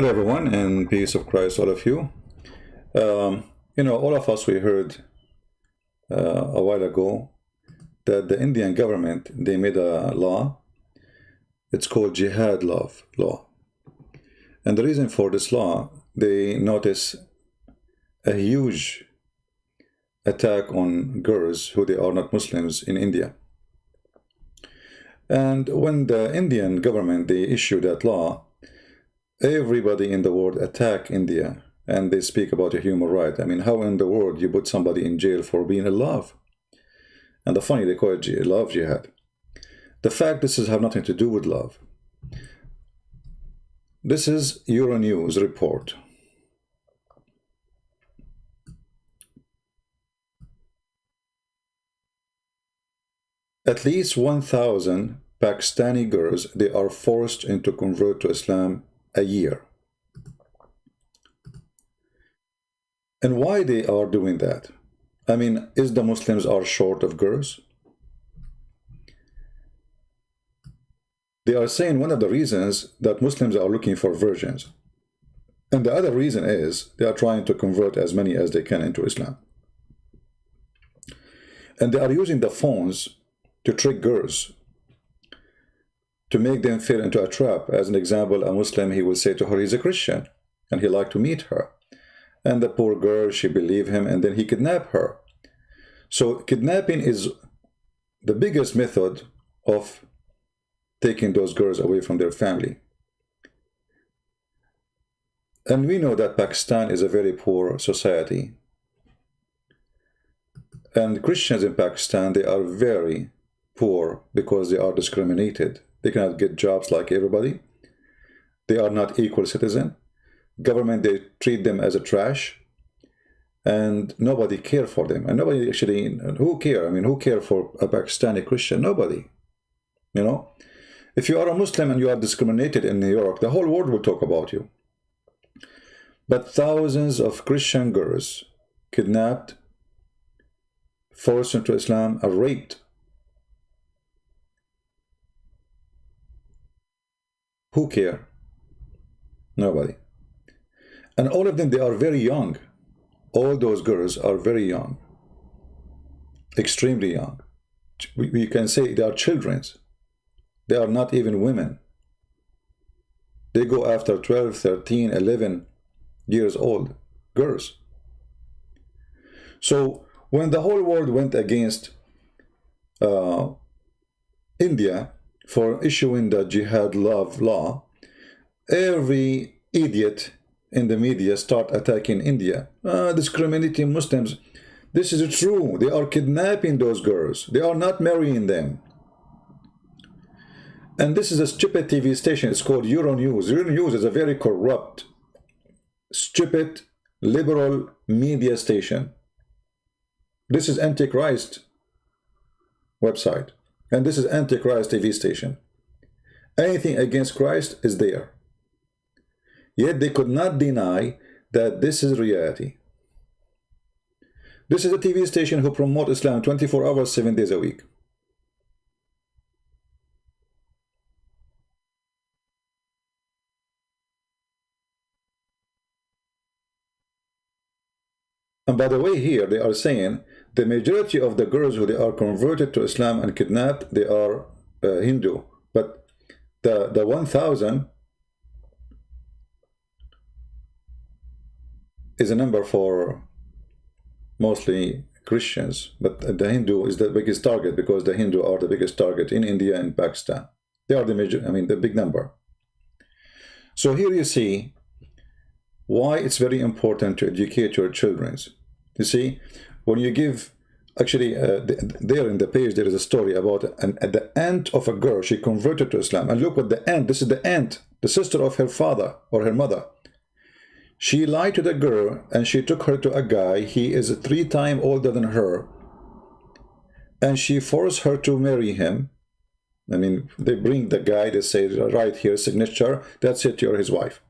Hello, everyone, and peace of Christ, all of you. All of us, we heard a while ago that the Indian government, they made a law. It's called Jihad law. And the reason for this law, they notice a huge attack on girls who they are not Muslims in India. And when the Indian government, they issued that law, everybody in the world attack India, and they speak about a human right. I mean, how in the world you put somebody in jail for being in love? And the funny, they call it love jihad. The fact this have nothing to do with love. This is Euronews report. At least 1,000 Pakistani girls, they are forced into convert to Islam a year. And why they are doing that? I mean, is the Muslims are short of girls? They are saying one of the reasons that Muslims are looking for virgins. And the other reason is they are trying to convert as many as they can into Islam. And they are using the phones to trick girls, to make them fall into a trap. As an example, a Muslim, he will say to her, he's a Christian, and he like to meet her. And the poor girl, she believe him, and then he kidnap her. So kidnapping is the biggest method of taking those girls away from their family. And we know that Pakistan is a very poor society. And Christians in Pakistan, they are very poor because they are discriminated. They cannot get jobs like everybody. They are not equal citizen. Government, they treat them as a trash. And nobody care for them. And nobody actually, who care? I mean, who care for a Pakistani Christian? Nobody. You know? If you are a Muslim and you are discriminated in New York, the whole world will talk about you. But thousands of Christian girls kidnapped, forced into Islam, are raped. Who care? Nobody. And all of them, they are very young. All those girls are very young. Extremely young. We can say they are children. They are not even women. They go after 12, 13, 11 years old girls. So when the whole world went against India for issuing the jihad law, every idiot in the media start attacking India, discriminating Muslims. This is true. They are kidnapping those girls. They are not marrying them. And this is a stupid TV station. It's called Euronews. Euronews is a very corrupt, stupid, liberal media station. This is Antichrist website. And this is Antichrist TV station. Anything against Christ is there. Yet they could not deny that this is reality. This is a TV station who promote Islam 24 hours, 7 days a week. And by the way, here they are saying the majority of the girls who they are converted to Islam and kidnapped, they are Hindu. But the 1,000 is a number for mostly Christians. But the Hindu is the biggest target because the Hindu are the biggest target in India and Pakistan. They are the major, I mean, the big number. So here you see why it's very important to educate your children. You see, when you give, actually, there in the page, there is a story about the aunt of a girl. She converted to Islam. And look what the aunt, this is the aunt, the sister of her father or her mother. She lied to the girl and she took her to a guy. He is 3 times older than her. And she forced her to marry him. I mean, they bring the guy, they say, right here, signature, that's it, you're his wife.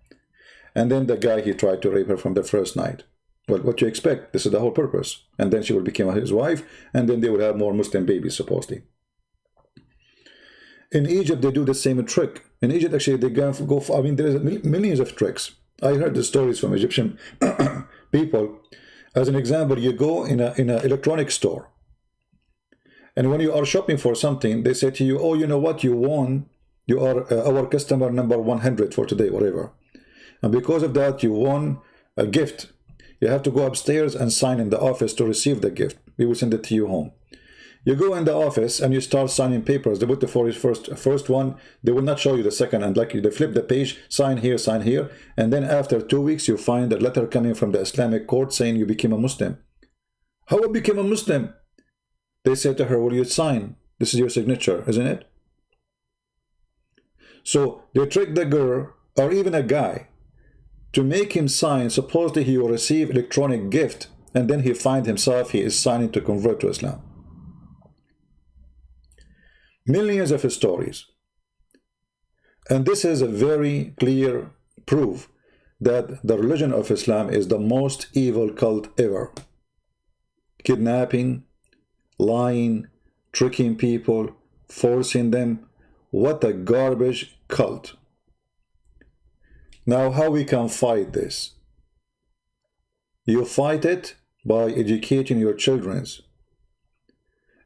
And then the guy, he tried to rape her from the first night. Well, what you expect? This is the whole purpose. And then she will become his wife, and then they will have more Muslim babies, supposedly. In Egypt, they do the same trick. In Egypt, actually, they go for, I mean, there's millions of tricks. I heard the stories from Egyptian people. As an example, you go in a electronic store, and when you are shopping for something, they say to you, "Oh, you know what? You won. You are our customer number 100 for today, whatever. And because of that, you won a gift. You have to go upstairs and sign in the office to receive the gift. We will send it to you home." You go in the office and you start signing papers. They put the first one. They will not show you the second. And like they flip the page, sign here. And then after 2 weeks, you find a letter coming from the Islamic court saying you became a Muslim. How I became a Muslim? They say to her, "Will you sign? This is your signature, isn't it?" So they trick the girl or even a guy to make him sign. Supposedly he will receive electronic gift, and then he find himself he is signing to convert to Islam. Millions of stories. And this is a very clear proof that the religion of Islam is the most evil cult ever. Kidnapping, lying, tricking people, forcing them. What a garbage cult. Now, how we can fight this? You fight it by educating your children.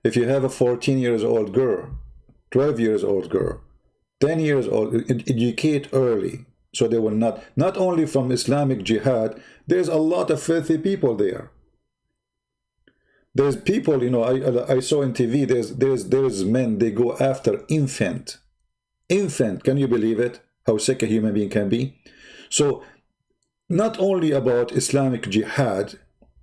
If you have a 14-year-old girl, 12-year-old girl, 10 years old, educate early so they will not only from Islamic jihad, there's a lot of filthy people there. There's people, you know, I saw on TV, there's men, they go after infant. Can you believe it? How sick a human being can be? So, not only about Islamic jihad,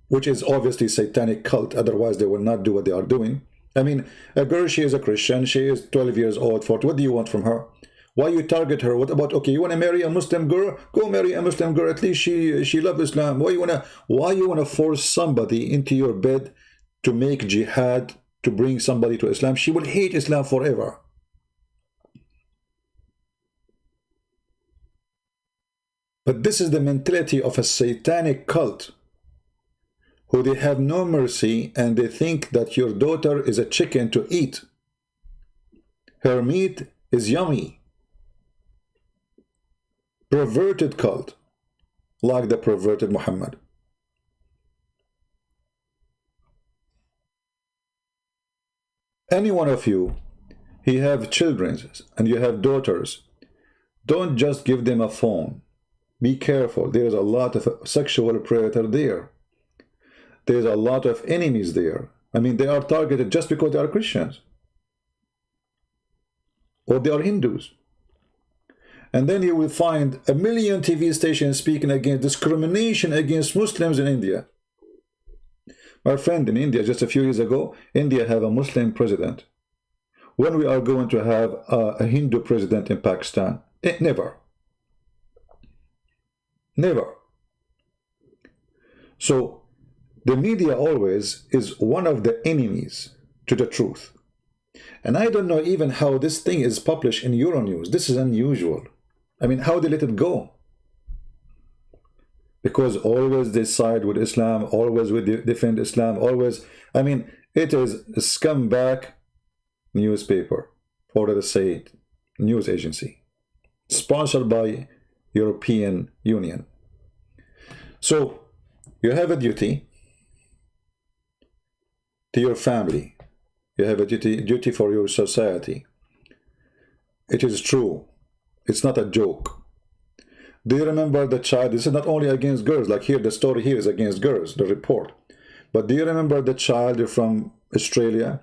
which is obviously satanic cult, otherwise they will not do what they are doing. I mean, a girl, she is a Christian, she is 12 years old, 40. What do you want from her? Why you target her? What about, okay, you want to marry a Muslim girl? Go marry a Muslim girl. At least she loves Islam. Why you wanna force somebody into your bed to make jihad, to bring somebody to Islam? She will hate Islam forever. But this is the mentality of a satanic cult, who they have no mercy, and they think that your daughter is a chicken to eat. Her meat is yummy. Perverted cult, like the perverted Muhammad. Any one of you, he have children and you have daughters, don't just give them a phone. Be careful. There's a lot of sexual predator there. There's a lot of enemies there. I mean, they are targeted just because they are Christians or they are Hindus. And then you will find a million TV stations speaking against discrimination against Muslims in India. My friend, in India, just a few years ago, India have a Muslim president. When we are going to have a Hindu president in Pakistan? Never. Never. So, the media always is one of the enemies to the truth. And I don't know even how this thing is published in Euronews. This is unusual. I mean, how they let it go? Because always they side with Islam, always we defend Islam, always. I mean, it is a scumbag newspaper, or let us say it, news agency, sponsored by European Union. So, you have a duty to your family. You have a duty for your society. It is true. It's not a joke. Do you remember the child? This is not only against girls. Like here, the story here is against girls, the report. But do you remember the child from Australia?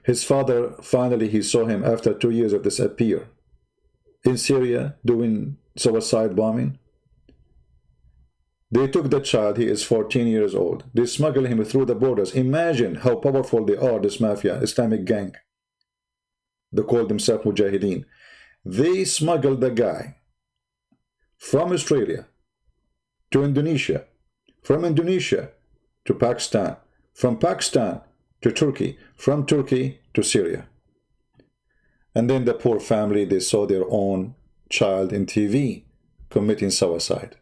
His father, finally, he saw him after 2 years of disappear. In Syria, doing suicide bombing. They took the child, he is 14 years old. They smuggled him through the borders. Imagine how powerful they are, this mafia, Islamic gang. They call themselves Mujahideen. They smuggled the guy from Australia to Indonesia, from Indonesia to Pakistan, from Pakistan to Turkey, from Turkey to Syria. And then the poor family, they saw their own child in TV committing suicide.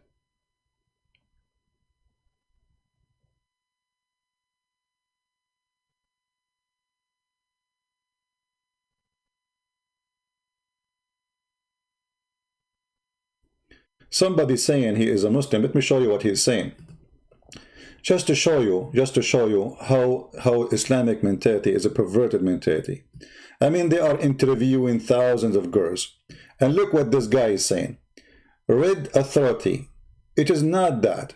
somebody saying he is a Muslim. Let me show you what he's saying. Just to show you how Islamic mentality is a perverted mentality. I mean, they are interviewing thousands of girls. And look what this guy is saying. Red authority. It is not that.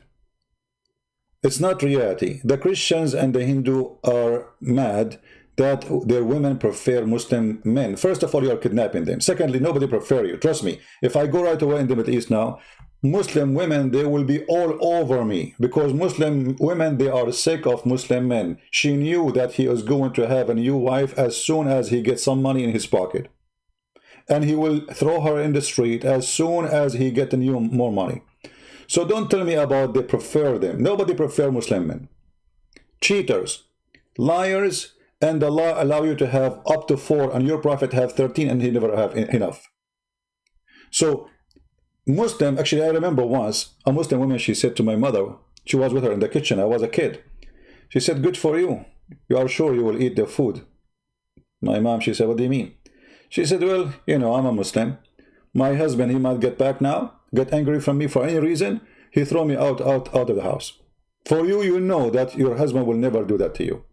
It's not reality. The Christians and the Hindu are mad that their women prefer Muslim men. First of all, you are kidnapping them. Secondly, nobody prefer you. Trust me. If I go right away in the Middle East now, Muslim women, they will be all over me, because Muslim women, they are sick of Muslim men. She knew that he was going to have a new wife as soon as he gets some money in his pocket. And he will throw her in the street as soon as he gets more money. So don't tell me about they prefer them. Nobody prefer Muslim men. Cheaters, liars, and Allah allow you to have up to 4, and your prophet have 13, and he never have enough. So Muslim, actually I remember once, a Muslim woman, she said to my mother, she was with her in the kitchen, I was a kid. She said, good for you. You are sure you will eat the food? My mom, she said, what do you mean? She said, well, you know, I'm a Muslim. My husband, he might get back now, get angry from me for any reason. He throw me out of the house. For you, you know that your husband will never do that to you.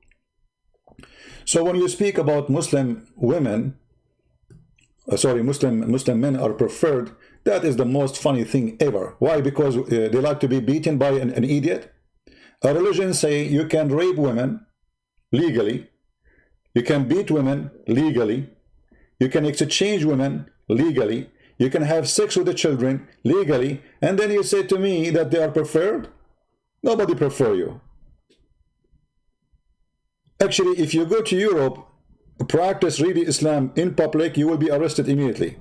So when you speak about Muslim women, Muslim men are preferred, that is the most funny thing ever. Why? Because they like to be beaten by an idiot. Our religion say you can rape women legally, you can beat women legally, you can exchange women legally, you can have sex with the children legally, and then you say to me that they are preferred? Nobody prefer you. Actually, if you go to Europe, practice really Islam in public, you will be arrested immediately.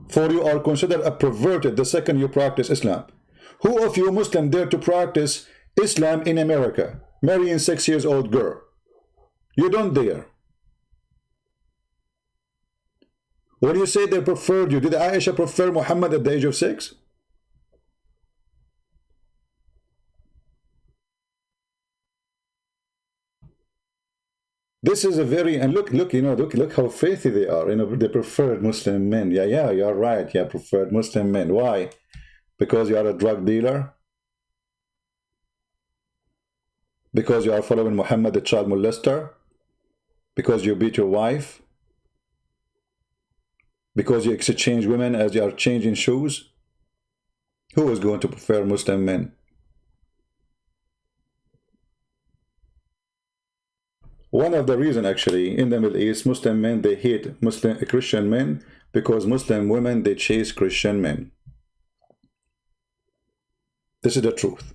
For you are considered a perverted the second you practice Islam. Who of you Muslim dare to practice Islam in America, marrying 6 years old girl? You don't dare. When you say they preferred you, did Aisha prefer Muhammad at the age of 6? This is a very, and look, you know, look how faithy they are. You know, they preferred Muslim men. Yeah, you're right. Yeah, preferred Muslim men. Why? Because you are a drug dealer? Because you are following Muhammad, the child molester? Because you beat your wife? Because you exchange women as you are changing shoes? Who is going to prefer Muslim men? One of the reasons, actually, in the Middle East, Muslim men, they hate Christian men, because Muslim women, they chase Christian men. This is the truth.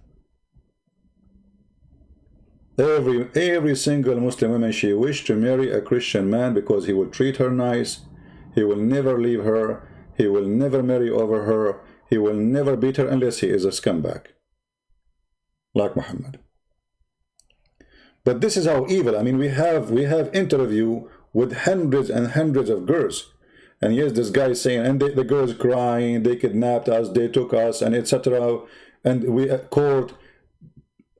Every single Muslim woman, she wished to marry a Christian man because he will treat her nice, he will never leave her, he will never marry over her, he will never beat her unless he is a scumbag, like Muhammad. But this is how evil. I mean, we have interview with hundreds and hundreds of girls, and yes, this guy is saying, and the girls crying, they kidnapped us, they took us, and etc. And we at court,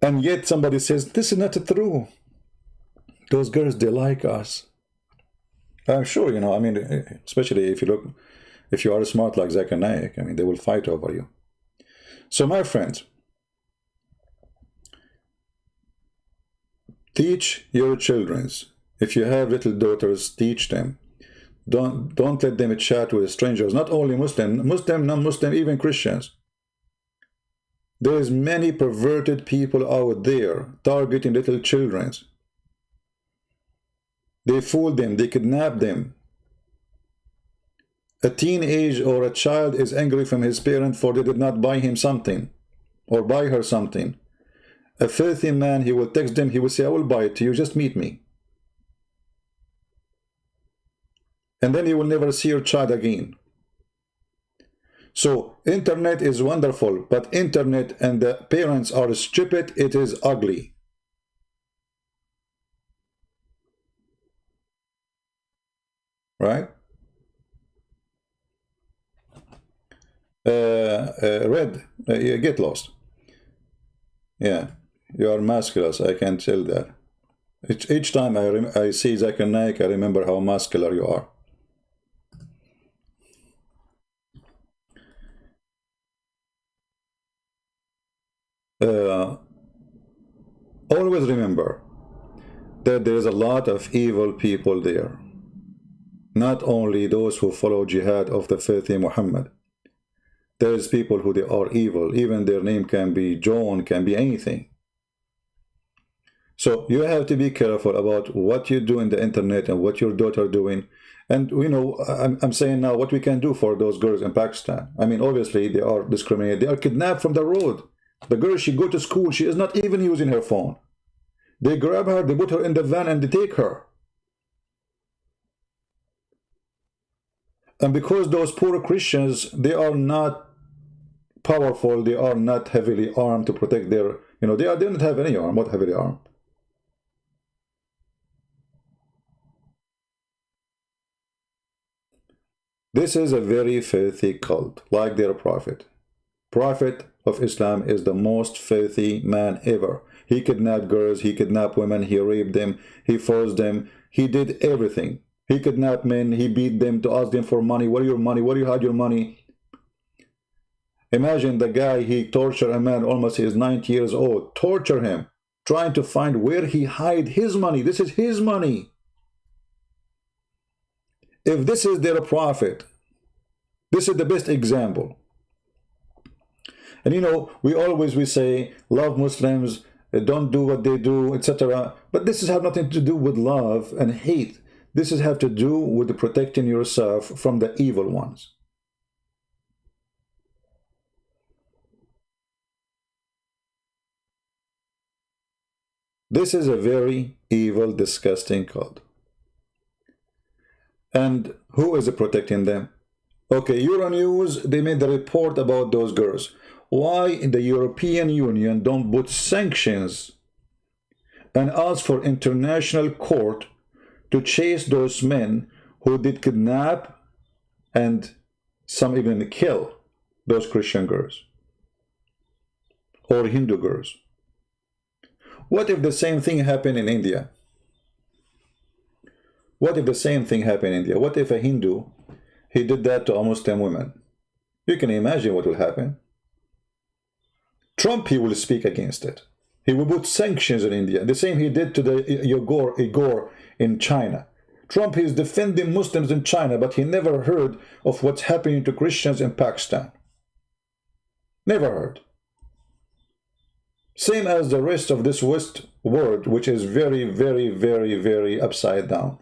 and yet somebody says this is not true. Those girls, they like us. I'm sure, you know. I mean, especially if you are smart like Zakir Naik, I mean, they will fight over you. So, my friends, teach your children. If you have little daughters, teach them. Don't let them chat with strangers. Not only Muslim, non-Muslim, even Christians. There's many perverted people out there targeting little children. They fool them, they kidnap them. A teenage or a child is angry from his parent for they did not buy him something or buy her something. A filthy man, he will text them, he will say, I will buy it to you, just meet me. And then you will never see your child again. So, internet is wonderful, but internet and the parents are stupid, it is ugly. Right? Red, you get lost. Yeah. You are masculine, I can tell that. Each time I see Zakir Naik, I remember how muscular you are. Uh, always remember that there is a lot of evil people there. Not only those who follow jihad of the filthy Muhammad. There is people who they are evil. Even their name can be John, can be anything. So you have to be careful about what you do in the internet and what your daughter doing. And you know, I'm saying now what we can do for those girls in Pakistan. I mean, obviously they are discriminated. They are kidnapped from the road. The girl, she go to school. She is not even using her phone. They grab her, they put her in the van and they take her. And because those poor Christians, they are not powerful, they are not heavily armed to protect their, you know, they don't have any arm, not heavily armed. This is a very filthy cult, like their prophet. Prophet of Islam is the most filthy man ever. He kidnapped girls, he kidnapped women, he raped them, he forced them, he did everything. He kidnapped men, he beat them to ask them for money. Where your money? Where you hide your money? Imagine the guy, he tortured a man, almost he is 90 years old, torture him, trying to find where he hide his money. This is his money. If this is their prophet, this is the best example. And you know, we say, love Muslims, don't do what they do, etc. But this has nothing to do with love and hate. This has have to do with protecting yourself from the evil ones. This is a very evil, disgusting cult. And who is protecting them? Okay, Euronews, they made a report about those girls. Why the European Union don't put sanctions and ask for international court to chase those men who did kidnap and some even kill those Christian girls or Hindu girls? What if the same thing happened in India? What if the same thing happened in India? What if a Hindu, he did that to a Muslim woman? You can imagine what will happen. Trump, he will speak against it. He will put sanctions in India. The same he did to the Uyghur in China. Trump is defending Muslims in China, but he never heard of what's happening to Christians in Pakistan. Never heard. Same as the rest of this West world, which is very, very, very, very upside down.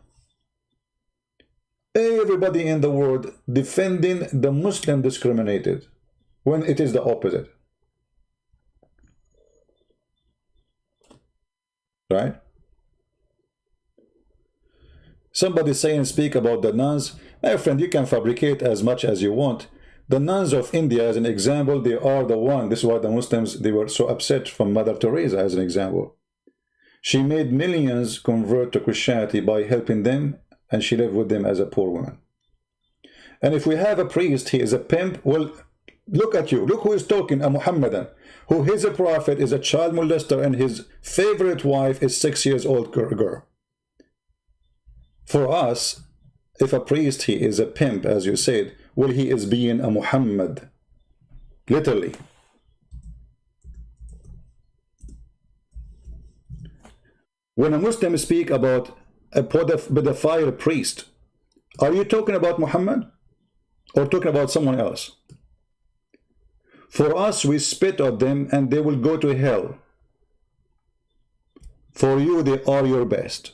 Everybody in the world defending the Muslim discriminated, when it is the opposite. Right? Somebody say and speak about the nuns. My friend, you can fabricate as much as you want. The nuns of India, as an example, they are the one. This is why the Muslims, they were so upset from Mother Teresa, as an example. She made millions convert to Christianity by helping them, and she lived with them as a poor woman. And if we have a priest, he is a pimp. Well, look at you. Look who is talking, a Muhammadan, who is a prophet, is a child molester, and his favorite wife is 6 years old girl. For us, if a priest, he is a pimp, as you said, well, he is being a Muhammad. Literally. When a Muslim speak about a pedophile priest, are you talking about Muhammad or talking about someone else? For us, we spit at them and they will go to hell. For you, they are your best.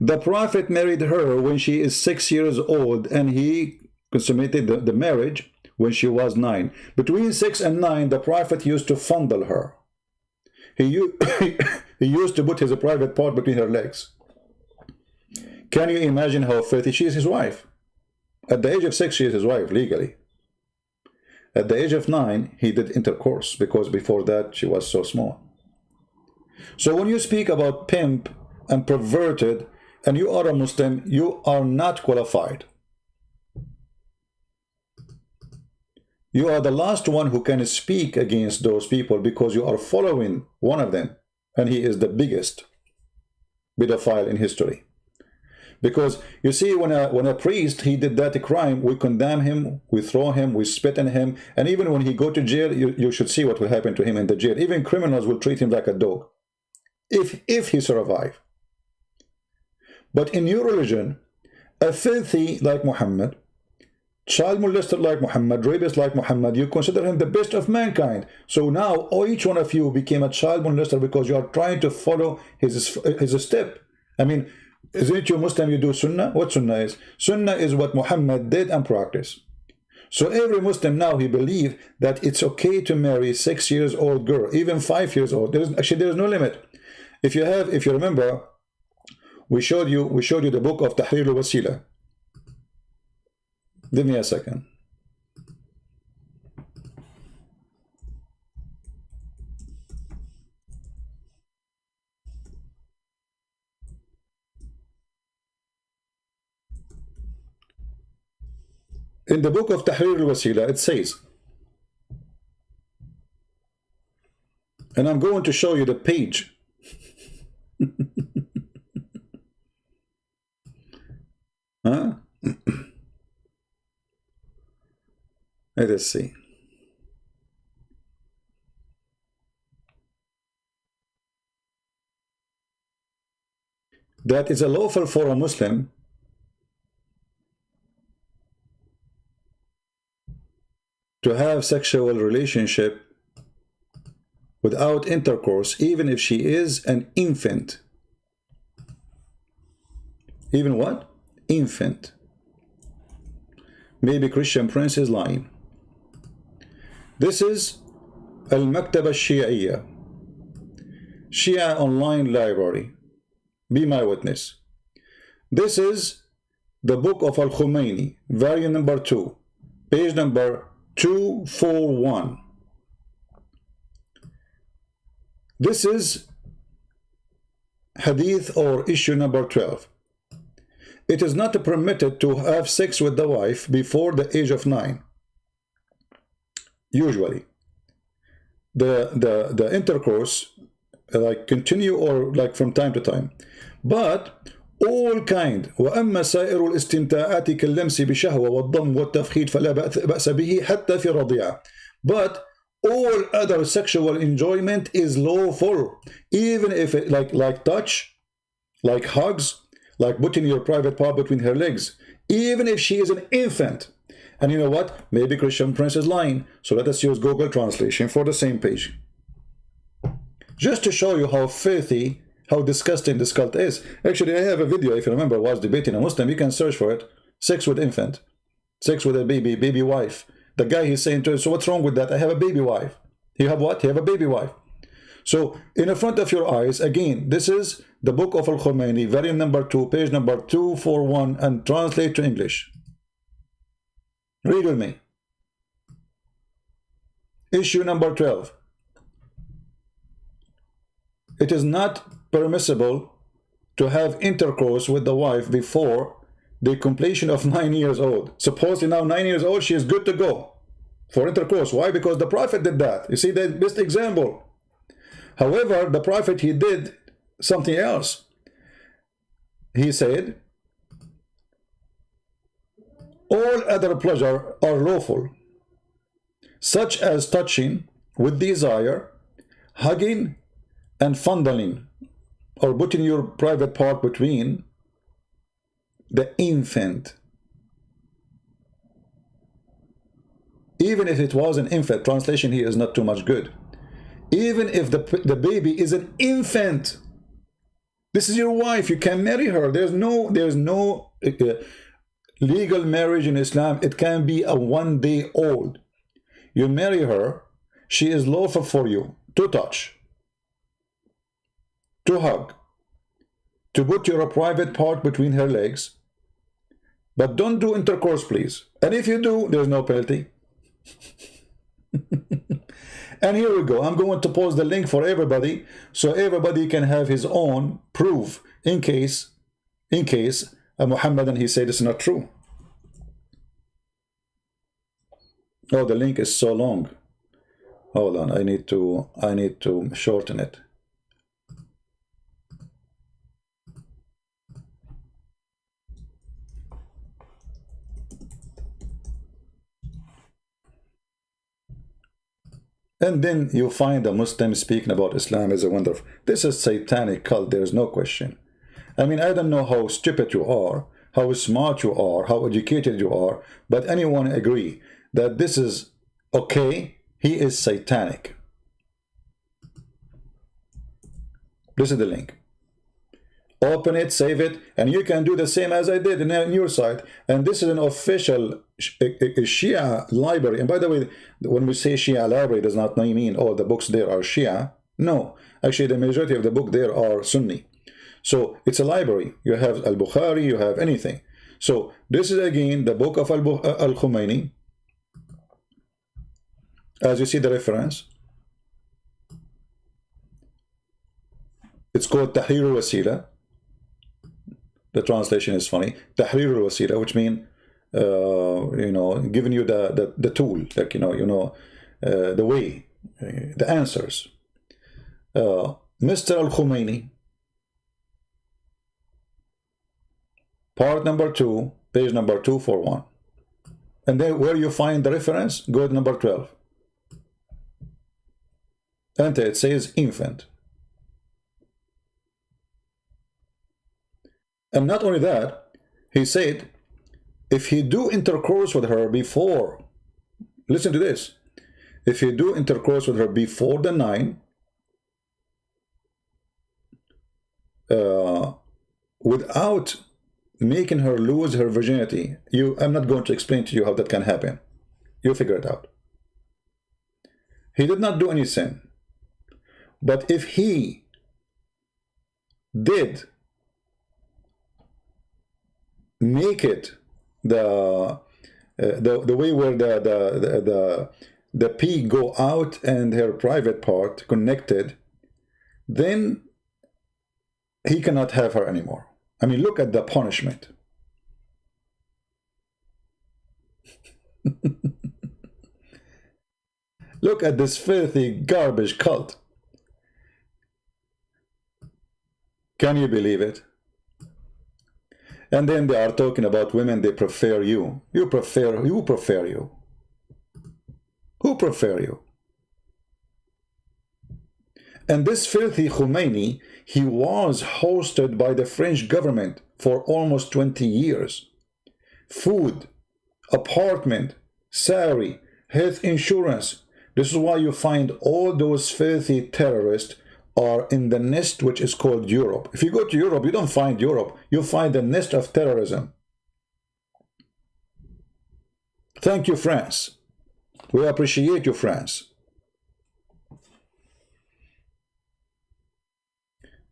The Prophet married her when she is 6 years old, and he consummated the marriage when she was 9. Between 6 and 9, the Prophet used to fondle her. He used to put his private part between her legs. Can you imagine how filthy? She is his wife. At the age of 6, she is his wife, legally. At the age of 9, he did intercourse, because before that, she was so small. So when you speak about pimp and perverted, and you are a Muslim, you are not qualified. You are the last one who can speak against those people, because you are following one of them, and he is the biggest pedophile in history. Because you see, when a priest, he did that crime, we condemn him, we throw him, we spit on him, and even when he go to jail, you should see what will happen to him in the jail. Even criminals will treat him like a dog, if he survive. But in your religion, a filthy like Muhammad, child molester like Muhammad, rapist like Muhammad, you consider him the best of mankind. So now each one of you became a child molester because you are trying to follow his step. I mean, isn't it you Muslim, you do sunnah? What sunnah is? Sunnah is what Muhammad did and practiced. So every Muslim now, he believes that it's okay to marry 6 years old girl, even 5 years old. There's no limit. If you remember, we showed you the book of Tahrir al-Wasila. Give me a second. In the book of Tahrir al-Wasila, it says, and I'm going to show you the page. Huh? Let us see. That is lawful for a Muslim to have sexual relationship without intercourse, even if she is an infant. Even what? Infant. Maybe Christian Prince is lying. This is Al-Maktaba Shi'iyya, Shia online library. Be my witness. This is the book of Al-Khomeini, volume number 2, page number 241. This is hadith or issue number 12. It is not permitted to have sex with the wife before the age of 9. Usually the intercourse like continue or like from time to time, but all kind وأما سائر الاستمتاعات كاللمس بشهوة والضم والتفخيد فلا بأس به حتى في الرضيعة. But all other sexual enjoyment is lawful, even if it like touch, like hugs, like putting your private part between her legs, even if she is an infant. And you know what? Maybe Christian Prince is lying. So let us use Google Translation for the same page. Just to show you how filthy, how disgusting this cult is. Actually, I have a video, if you remember, I was debating a Muslim. You can search for it. Sex with infant. Sex with a baby wife. The guy, he's saying to us, so what's wrong with that? I have a baby wife. You have what? You have a baby wife. So in the front of your eyes, again, this is the book of Al-Khomeini, volume number 2, page number 241, and translate to English. Read with me. Issue number 12. It is not permissible to have intercourse with the wife before the completion of 9 years old. Supposedly now 9 years old, she is good to go for intercourse. Why? Because the Prophet did that. You see, the best example. However, the Prophet, he did something else. He said, all other pleasure are lawful, such as touching with desire, hugging, and fondling, or putting your private part between the infant. Even if it was an infant, translation here is not too much good. Even if the baby is an infant, this is your wife, you can marry her. There's no legal marriage in Islam. It can be a 1 day old. You marry her, she is lawful for you to touch, to hug, to put your private part between her legs, but don't do intercourse, please. And if you do, there's no penalty. And here we go. I'm going to post the link for everybody, so everybody can have his own proof in case Muhammad and he said it's not true. Oh, the link is so long. Hold on, I need to shorten it. And then you find a Muslim speaking about Islam is a wonderful. This is satanic cult, there's no question. I mean, I don't know how stupid you are, how smart you are, how educated you are, but anyone agree that this is okay? He is satanic. This is the link. Open it, save it, and you can do the same as I did in your site. And this is an official Shia library. And by the way, when we say Shia library, does not mean all the books there are Shia. No, actually the majority of the book there are Sunni. So it's a library. You have Al-Bukhari, you have anything. So this is again the book of Al-Khomeini. As you see the reference, it's called Tahrir al-Wasila. The translation is funny. Tahrir al-Wasila, which means, you know, giving you the tool, like, the way, the answers. Mr. Al-Khomeini, part number 2, page number 241. And then where you find the reference, go to number 12. Enter, it says infant. And not only that, he said, if he do intercourse with her before, listen to this, if he do intercourse with her before the 9, without making her lose her virginity, I'm not going to explain to you how that can happen. You figure it out. He did not do any sin. But if he did make it the way where the pee go out and her private part connected, then he cannot have her anymore. I mean, look at the punishment. Look at this filthy garbage cult. Can you believe it? And then they are talking about women, they prefer you. You prefer you. Who prefer you? And this filthy Khomeini, he was hosted by the French government for almost 20 years. Food, apartment, salary, health insurance. This is why you find all those filthy terrorists are in the nest which is called Europe. If you go to Europe, you don't find Europe, you find the nest of terrorism. Thank you, France. We appreciate you, France.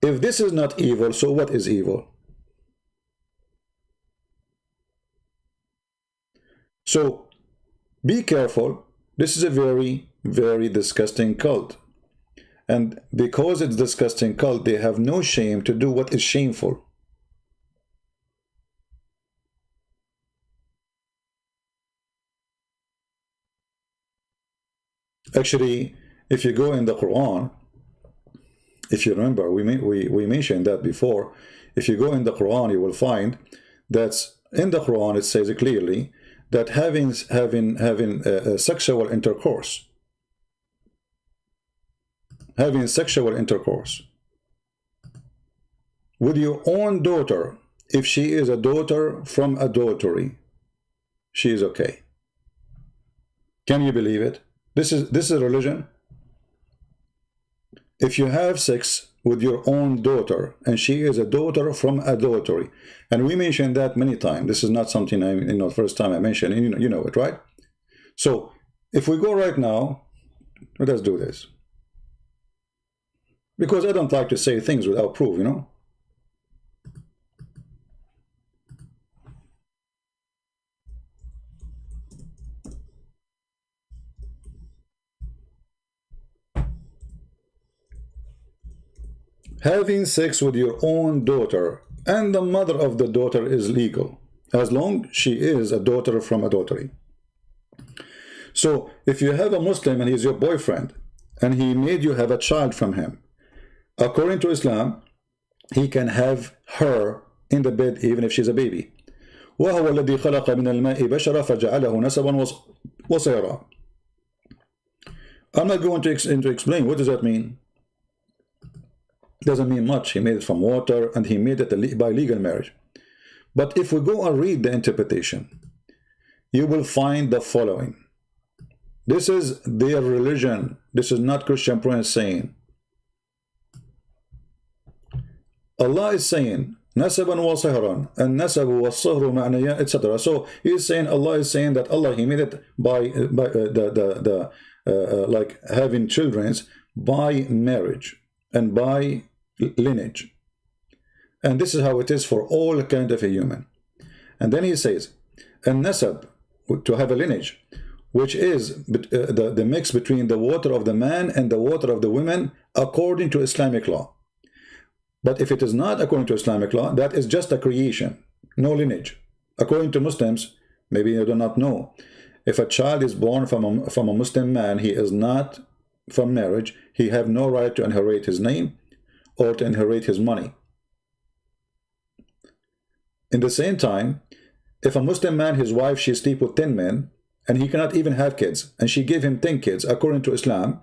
If this is not evil, so what is evil? So be careful. This is a very, very disgusting cult. And because it's disgusting cult, they have no shame to do what is shameful. Actually, if you go in the Quran, if you remember, we mentioned that before. If you go in the Quran, you will find that in the Quran it says clearly that having sexual intercourse, with your own daughter, if she is a daughter from adultery, she is okay. Can you believe it? This is a religion. If you have sex with your own daughter and she is a daughter from adultery, and we mentioned that many times, this is not something first time I mentioned, and you know it, right? So if we go right now, let us do this, because I don't like to say things without proof, Having sex with your own daughter and the mother of the daughter is legal, as long she is a daughter from adultery. So if you have a Muslim and he's your boyfriend, and he made you have a child from him, according to Islam, he can have her in the bed even if she's a baby. وَهُوَ الَّذِي خَلَقَ مِنَ الْمَاءِ بَشَرًا فَجَعَلَهُ نَسَبًا وَصِهْرًا. I'm not going to explain what does that mean. Doesn't mean much. He made it from water, and he made it by legal marriage. But if we go and read the interpretation, you will find the following. This is their religion. This is not Christian Prince saying. Allah is saying, Nasaban wa sihran, and nasabu wa sihru ma'naya, etc. So he is saying, Allah is saying that Allah, he made it by like having children by marriage and by lineage. And this is how it is for all kind of a human. And then he says, and nasab, to have a lineage, which is the mix between the water of the man and the water of the women according to Islamic law. But if it is not according to Islamic law, that is just a creation, no lineage. According to Muslims, maybe you do not know, if a child is born from a Muslim man, he is not from marriage, he have no right to inherit his name or to inherit his money. In the same time, if a Muslim man, his wife, she sleep with 10 men, and he cannot even have kids, and she gave him 10 kids, according to Islam,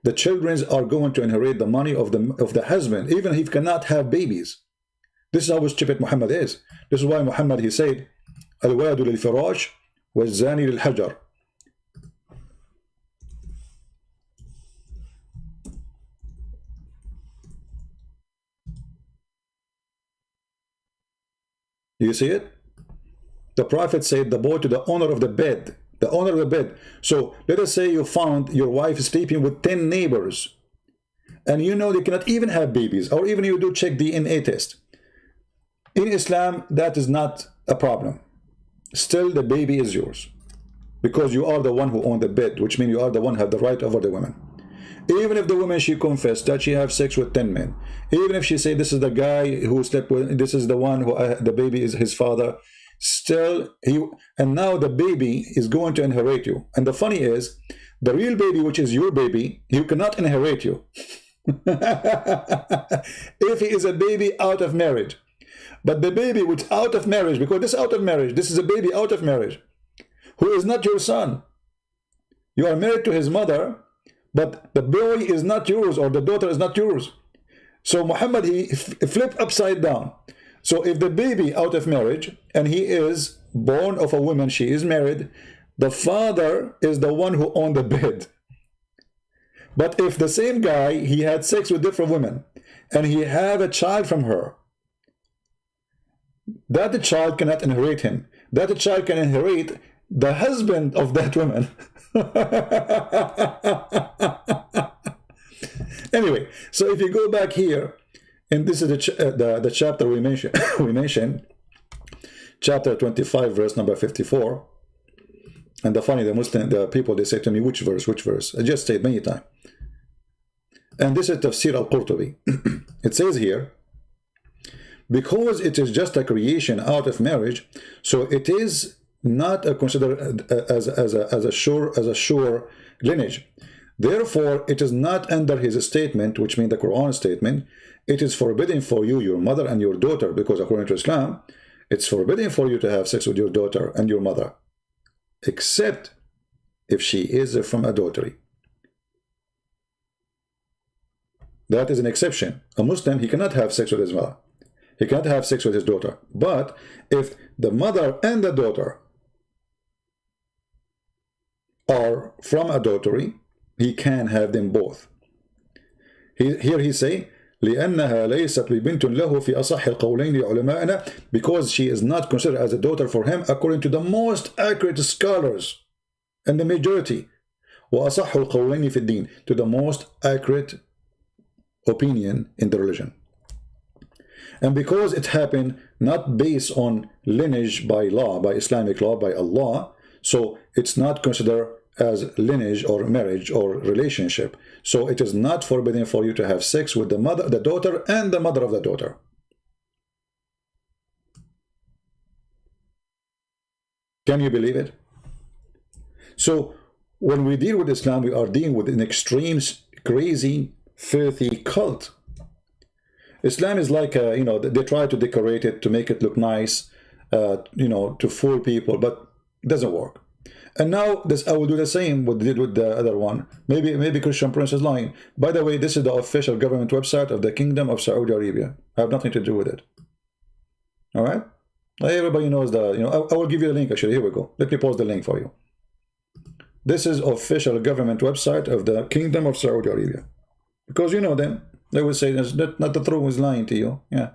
the children are going to inherit the money of the husband, even if he cannot have babies. This is how stupid Muhammad is. This is why Muhammad, he said, Al-wadu lil-firash wal-zani lil-hajar. You see it? The Prophet said, the boy to the owner of the bed. The owner of the bed. So let us say you found your wife sleeping with 10 neighbors, and you know they cannot even have babies, or even you do check DNA test. In Islam, that is not a problem. Still, the baby is yours, because you are the one who own the bed, which means you are the one who have the right over the women. Even if the woman, she confessed that she have sex with 10 men, even if she say this is the guy who slept with, this is the one who the baby is his father, still and now the baby is going to inherit you. And the funny is, the real baby, which is your baby, you cannot inherit you if he is a baby out of marriage. But the baby which out of marriage, because this out of marriage, this is a baby out of marriage, who is not your son. You are married to his mother, but the boy is not yours, or the daughter is not yours. So Muhammad, he flipped upside down. So if the baby out of marriage, and he is born of a woman, she is married, the father is the one who owned the bed. But if the same guy, he had sex with different women, and he have a child from her, that the child cannot inherit him. That the child can inherit the husband of that woman. Anyway, so if you go back here, and this is the chapter we mentioned, chapter 25, verse number 54. And the people, they say to me, which verse? I just said many times. And this is Tafsir al-Qurtubi. It says here, because it is just a creation out of marriage, so it is not considered as a sure lineage. Therefore, it is not under his statement, which means the Quran statement, it is forbidden for you, your mother and your daughter, because according to Islam, it's forbidden for you to have sex with your daughter and your mother, except if she is from adultery. That is an exception. A Muslim, he cannot have sex with his mother. He cannot have sex with his daughter. But if the mother and the daughter are from adultery, he can have them both. Here he say, لأنها ليست ببنت له في أصح القولين لعلمائنا, because she is not considered as a daughter for him according to the most accurate scholars and the majority. وأصح القولين في الدين, to the most accurate opinion in the religion. And because it happened not based on lineage by law, by Islamic law, by Allah, so it's not considered as lineage or marriage or relationship. So it is not forbidden for you to have sex with the mother, the daughter, and the mother of the daughter. Can you believe it? So when we deal with Islam, we are dealing with an extreme, crazy, filthy cult. Islam is like, they try to decorate it to make it look nice, to fool people, but it doesn't work. And now this, I will do the same what did with the other one. Maybe Christian Prince is lying. By the way, this is the official government website of the Kingdom of Saudi Arabia. I have nothing to do with it. All right? Everybody knows the, I will give you the link actually. Here we go. Let me post the link for you. This is official government website of the Kingdom of Saudi Arabia. Because you know them. They will say that's not the truth, he's lying to you. Yeah.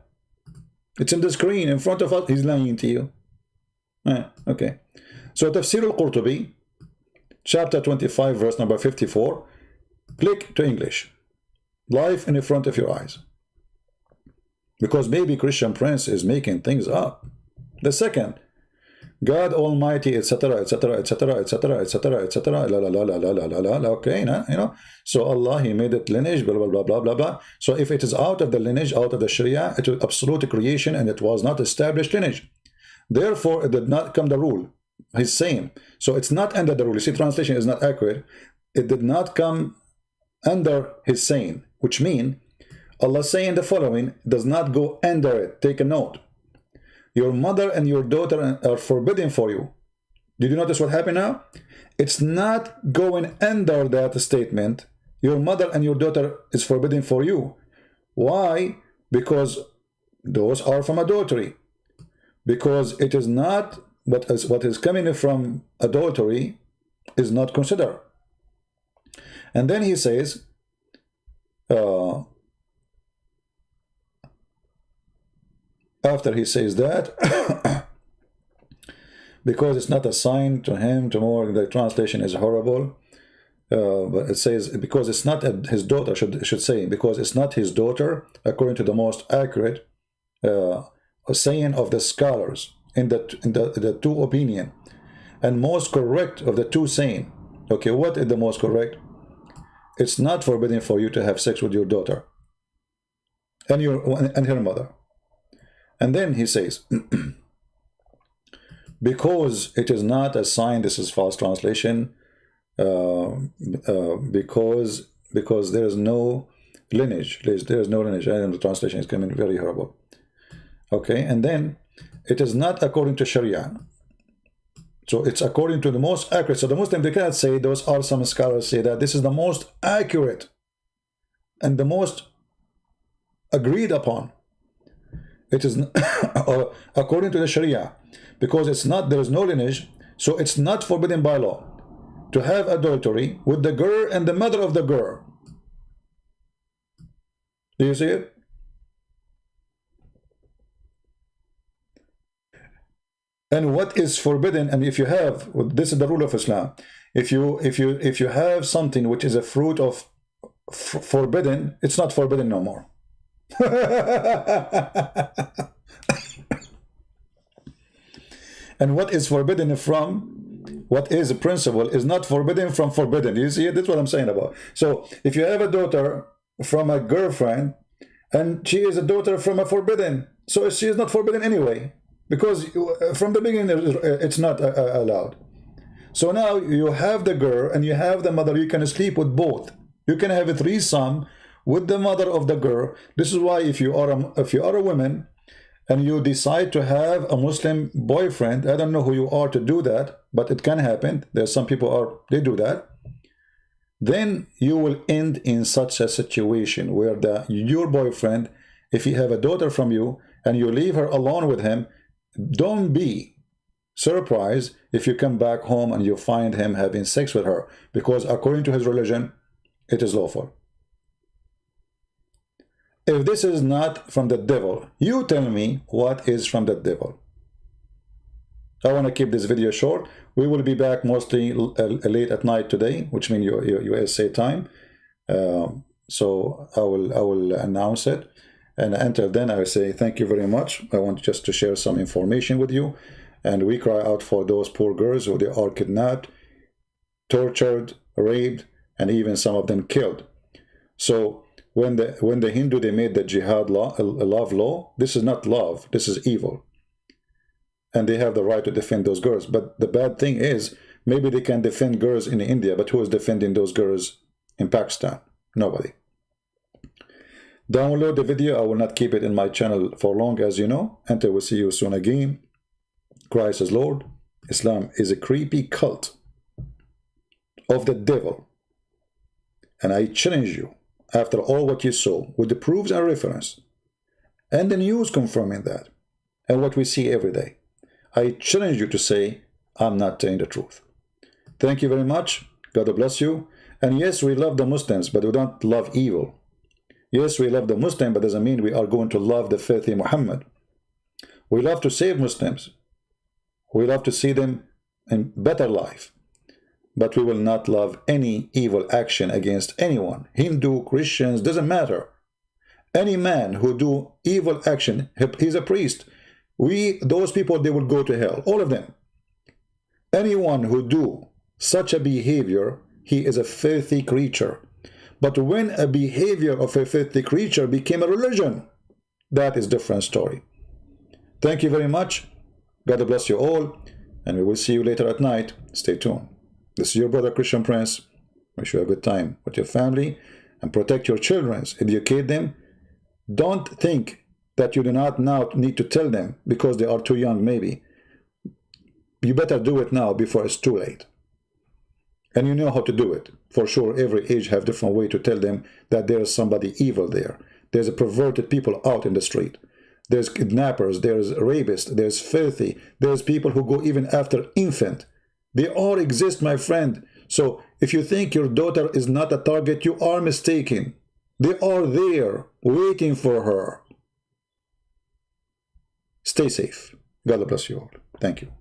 It's in the screen in front of us, he's lying to you. Yeah, okay. So Tafsir al-Qurtubi, chapter 25, verse number 54. Click to English. Live in front of your eyes. Because maybe Christian Prince is making things up. The second, God Almighty, etc., etc., etc., etc., etc., etc. La la la la la la la la. Okay, So Allah, He made it lineage, blah blah blah blah blah blah. So if it is out of the lineage, out of the Sharia, it was absolute creation, and it was not established lineage. Therefore, it did not come the rule. He's saying, so it's not under the rule. You see, translation is not accurate. It did not come under His saying, which means Allah saying the following does not go under it. Take a note. Your mother and your daughter are forbidden for you. Did you notice what happened now? It's not going under that statement. Your mother and your daughter is forbidden for you. Why? Because those are from adultery. Because it is not what is coming from adultery is not considered. And then he says, after he says that, because it's not assigned to him, tomorrow the translation is horrible, but it says, because it's not his daughter, should say, because it's not his daughter, according to the most accurate saying of the scholars, in the two opinion, and most correct of the two saying. Okay, what is the most correct? It's not forbidden for you to have sex with your daughter and her mother. And then he says, because it is not a sign, this is false translation, because there is no lineage. There is no lineage. And the translation is coming very horrible. Okay, and then it is not according to Sharia. So it's according to the most accurate. So the Muslim, they cannot say, those are some scholars say that this is the most accurate and the most agreed upon. It is according to the Sharia, because it's not, there is no lineage, so it's not forbidden by law to have adultery with the girl and the mother of the girl. Do you see it? And what is forbidden, and if you have, this is the rule of Islam, if you have something which is a fruit of forbidden, it's not forbidden no more. And what is forbidden from, what is a principle, is not forbidden from forbidden. You see it? That's what I'm saying about. So if you have a daughter from a girlfriend and she is a daughter from a forbidden, so she is not forbidden anyway, because from the beginning it's not allowed. So now you have the girl and you have the mother. You can sleep with both. You can have a threesome with the mother of the girl. This is why if you are a woman and you decide to have a Muslim boyfriend, I don't know who you are to do that, but it can happen. There's some people they do that. Then you will end in such a situation where your boyfriend, if he have a daughter from you and you leave her alone with him, don't be surprised if you come back home and you find him having sex with her, because according to his religion, it is lawful. If this is not from the devil, you tell me what is from the devil. I want to keep this video short. We will be back mostly late at night today, which means USA time. So I will announce it. And until then, I say thank you very much. I want just to share some information with you. And we cry out for those poor girls who they are kidnapped, tortured, raped, and even some of them killed. So when the Hindu, they made the jihad law, love law, this is not love, this is evil. And they have the right to defend those girls. But the bad thing is, maybe they can defend girls in India, but who is defending those girls in Pakistan? Nobody. Download the video. I will not keep it in my channel for long, as you know. Until we see you soon again. Christ is Lord. Islam is a creepy cult. of the devil. And I challenge you, after all what you saw, with the proofs and reference, and the news confirming that, and what we see every day, I challenge you to say, I'm not telling the truth. Thank you very much. God bless you. And yes, we love the Muslims, but we don't love evil. Yes, we love the Muslim, but doesn't mean we are going to love the filthy Muhammad. We love to save Muslims. We love to see them in better life. But we will not love any evil action against anyone. Hindu, Christians, doesn't matter. Any man who do evil action, he's a priest. Those people, they will go to hell, all of them. Anyone who do such a behavior, he is a filthy creature. But when a behavior of a filthy creature became a religion, that is a different story. Thank you very much. God bless you all, and we will see you later at night. Stay tuned. This is your brother Christian Prince. Wish you a good time with your family, and protect your children, educate them. Don't think that you do not now need to tell them because they are too young, maybe. You better do it now before it's too late. And you know how to do it. For sure, every age have different way to tell them that there is somebody evil there. There's a perverted people out in the street. There's kidnappers, there's rapists, there's filthy, there's people who go even after infant. They all exist, my friend. So if you think your daughter is not a target, you are mistaken. They are there, waiting for her. Stay safe. God bless you all. Thank you.